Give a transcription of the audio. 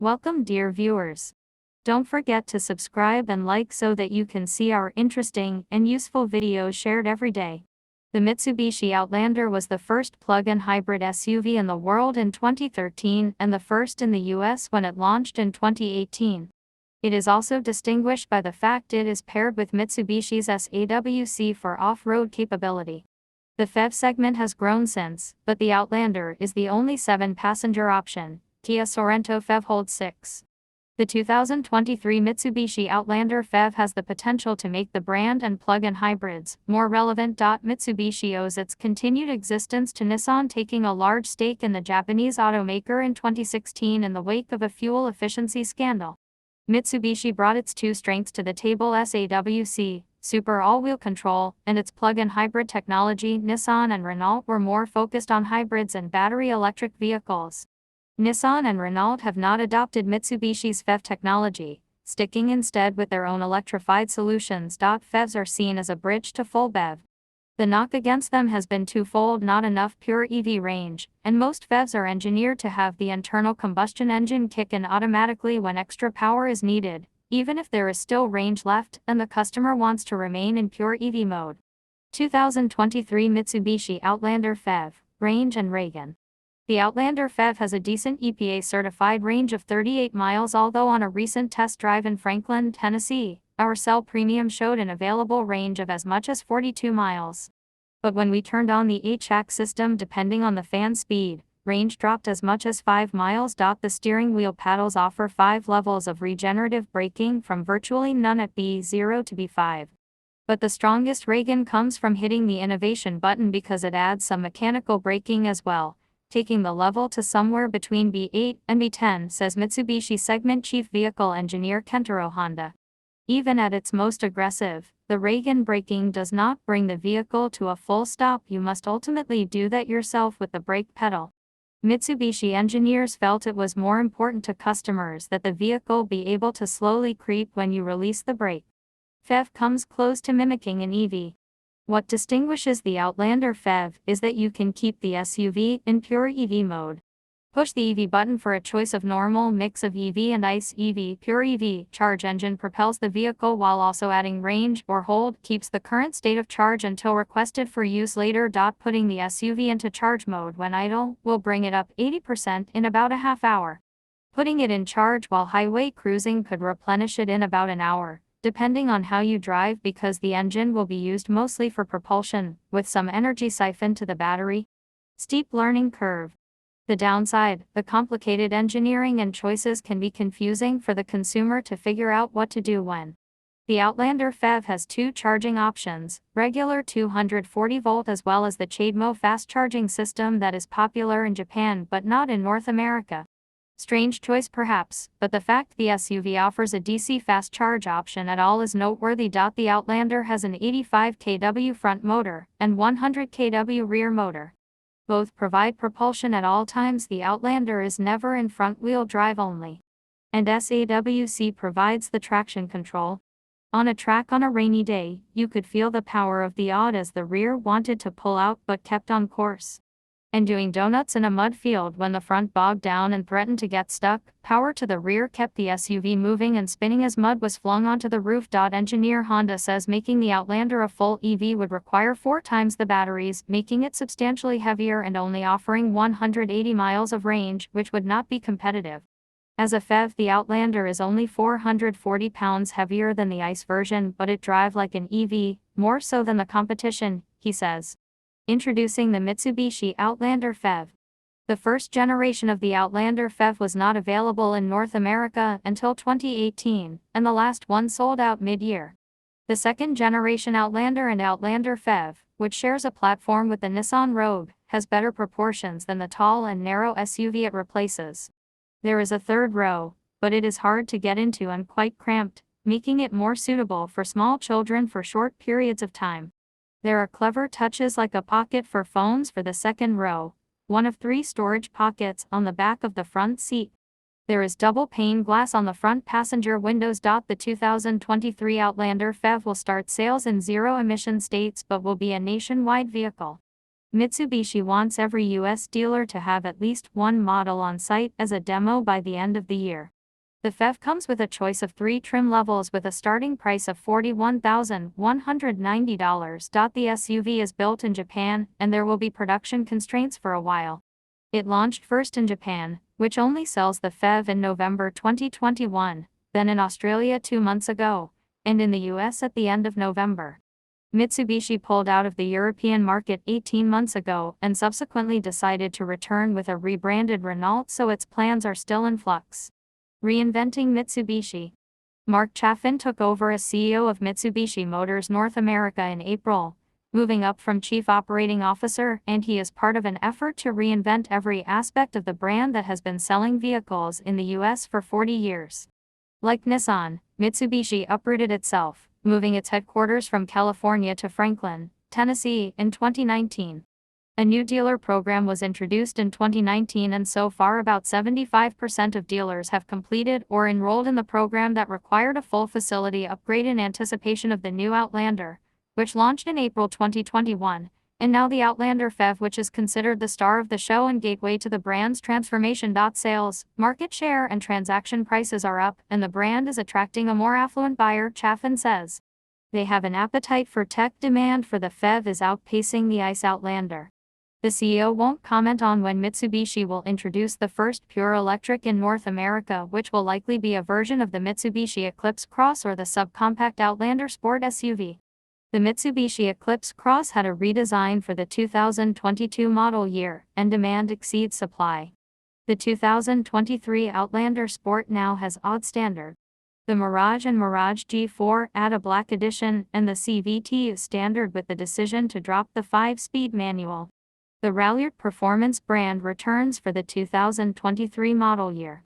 Welcome, dear viewers. Don't forget to subscribe and like so that you can see our interesting and useful videos shared every day. The Mitsubishi Outlander was the first plug-in hybrid SUV in the world in 2013 and the first in the US when it launched in 2018. It is also distinguished by the fact it is paired with Mitsubishi's SAWC for off-road capability. The phev segment has grown since, but the Outlander is the only 7-passenger option. Kia Sorento phev holds 6. The 2023 Mitsubishi Outlander phev has the potential to make the brand and plug-in hybrids more relevant. Mitsubishi owes its continued existence to Nissan taking a large stake in the Japanese automaker in 2016 in the wake of a fuel efficiency scandal. Mitsubishi brought its two strengths to the table: SAWC, super all-wheel control, and its plug-in hybrid technology. Nissan and Renault were more focused on hybrids and battery electric vehicles. Nissan and Renault have not adopted Mitsubishi's phev technology, sticking instead with their own electrified solutions. Phevs are seen as a bridge to full BEV. The knock against them has been twofold: not enough pure EV range, and most phevs are engineered to have the internal combustion engine kick in automatically when extra power is needed, even if there is still range left and the customer wants to remain in pure EV mode. 2023 Mitsubishi Outlander phev, range and Reagan. The Outlander phev has a decent EPA-certified range of 38 miles, although on a recent test drive in Franklin, Tennessee, our Cell Premium showed an available range of as much as 42 miles. But when we turned on the HVAC system, depending on the fan speed, range dropped as much as 5 miles. The steering wheel paddles offer 5 levels of regenerative braking, from virtually none at B0 to B5. But the strongest Reagan comes from hitting the innovation button, because it adds some mechanical braking as well, taking the level to somewhere between B8 and B10, says Mitsubishi Segment Chief Vehicle Engineer Kentaro Honda. Even at its most aggressive, the Reagan braking does not bring the vehicle to a full stop. You must ultimately do that yourself with the brake pedal. Mitsubishi engineers felt it was more important to customers that the vehicle be able to slowly creep when you release the brake. phev comes close to mimicking an EV. What distinguishes the Outlander phev is that you can keep the SUV in pure EV mode. Push the EV button for a choice of normal, mix of EV and ICE. EV, pure EV, charge engine propels the vehicle while also adding range, or hold, keeps the current state of charge until requested for use later. Putting the SUV into charge mode when idle will bring it up 80% in about a half hour. Putting it in charge while highway cruising could replenish it in about an hour, depending on how you drive, because the engine will be used mostly for propulsion, with some energy siphoned to the battery. Steep learning curve. The downside: the complicated engineering and choices can be confusing for the consumer to figure out what to do when. The Outlander phev has 2 charging options, regular 240-volt as well as the CHAdeMO fast charging system that is popular in Japan but not in North America. Strange choice perhaps, but the fact the SUV offers a DC fast charge option at all is noteworthy. The Outlander has an 85 kW front motor and 100 kW rear motor. Both provide propulsion at all times. The Outlander is never in front-wheel drive only. And SAWC provides the traction control. On a track on a rainy day, you could feel the power of the odd as the rear wanted to pull out but kept on course. And doing donuts in a mud field when the front bogged down and threatened to get stuck, power to the rear kept the SUV moving and spinning as mud was flung onto the roof. Engineer Honda says making the Outlander a full EV would require 4 times the batteries, making it substantially heavier and only offering 180 miles of range, which would not be competitive. As a phev, the Outlander is only 440 pounds heavier than the ICE version, but it drives like an EV, more so than the competition, he says. Introducing the Mitsubishi Outlander phev. The first generation of the Outlander phev was not available in North America until 2018, and the last one sold out mid-year. The second generation Outlander and Outlander phev, which shares a platform with the Nissan Rogue, has better proportions than the tall and narrow SUV it replaces. There is a third row, but it is hard to get into and quite cramped, making it more suitable for small children for short periods of time. There are clever touches like a pocket for phones for the second row, one of 3 storage pockets on the back of the front seat. There is double pane glass on the front passenger windows. The 2023 Outlander phev will start sales in zero-emission states but will be a nationwide vehicle. Mitsubishi wants every U.S. dealer to have at least one model on site as a demo by the end of the year. The phev comes with a choice of 3 trim levels with a starting price of $41,190. The SUV is built in Japan, and there will be production constraints for a while. It launched first in Japan, which only sells the phev in November 2021, then in Australia 2 months ago, and in the US at the end of November. Mitsubishi pulled out of the European market 18 months ago and subsequently decided to return with a rebranded Renault, so its plans are still in flux. Reinventing Mitsubishi. Mark Chaffin took over as CEO of Mitsubishi Motors North America in April, moving up from Chief Operating Officer, and he is part of an effort to reinvent every aspect of the brand that has been selling vehicles in the US for 40 years. Like Nissan, Mitsubishi uprooted itself, moving its headquarters from California to Franklin, Tennessee, in 2019. A new dealer program was introduced in 2019, and so far about 75% of dealers have completed or enrolled in the program that required a full facility upgrade in anticipation of the new Outlander, which launched in April 2021, and now the Outlander phev, which is considered the star of the show and gateway to the brand's transformation. Sales, market share and transaction prices are up, and the brand is attracting a more affluent buyer, Chaffin says. They have an appetite for tech. Demand for the phev is outpacing the ICE Outlander. The CEO won't comment on when Mitsubishi will introduce the first pure electric in North America, which will likely be a version of the Mitsubishi Eclipse Cross or the subcompact Outlander Sport SUV. The Mitsubishi Eclipse Cross had a redesign for the 2022 model year, and demand exceeds supply. The 2023 Outlander Sport now has odd standard. The Mirage and Mirage G4 add a black edition, and the CVT is standard with the decision to drop the 5-speed manual. The Ralliart Performance brand returns for the 2023 model year.